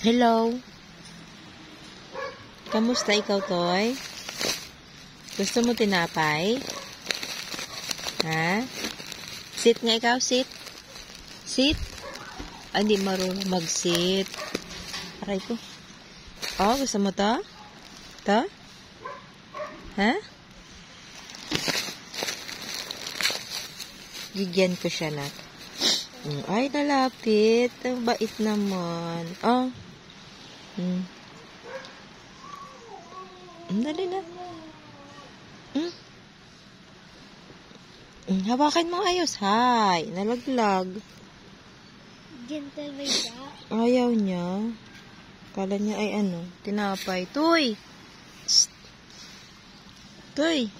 Hello. Kamusta ikaw, Toy? Gusto mo tinapay? Ha? Sit nga ikaw, sit. Sit. Ay, hindi marunong mag-sit. Aray ko. Oh, gusto mo to? To? Ha? Gigyan ko siya na. Ay, nalapit. Ang bait naman. Oh. Dali na. Hawakan mo ayos. Hay. Nalaglag. Gentle may da. Ayaw niya. Kala niya ay ano. Tinapay. Tuy! Psst. Tuy!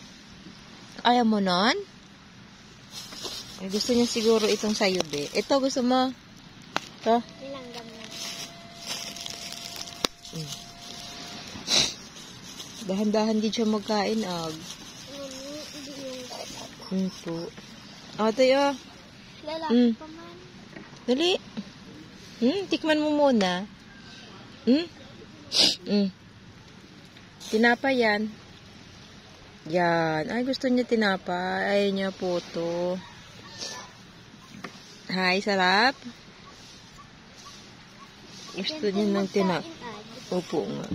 Ayaw mo nun? Ay, gusto niya siguro itong sayo, be. Ito, gusto mo? Ito? Nilanggam na. Dahan-dahan din siya magkain, ag. Hindi yung... Po. Ate, oh. Lalaki pa man. Dali. Tikman mo muna. Tinapay yan. Yan. Ay, gusto niya tinapay. Ayaw niya po to. Hay, sarap. Gusto niya ng tinapay. Opo nga.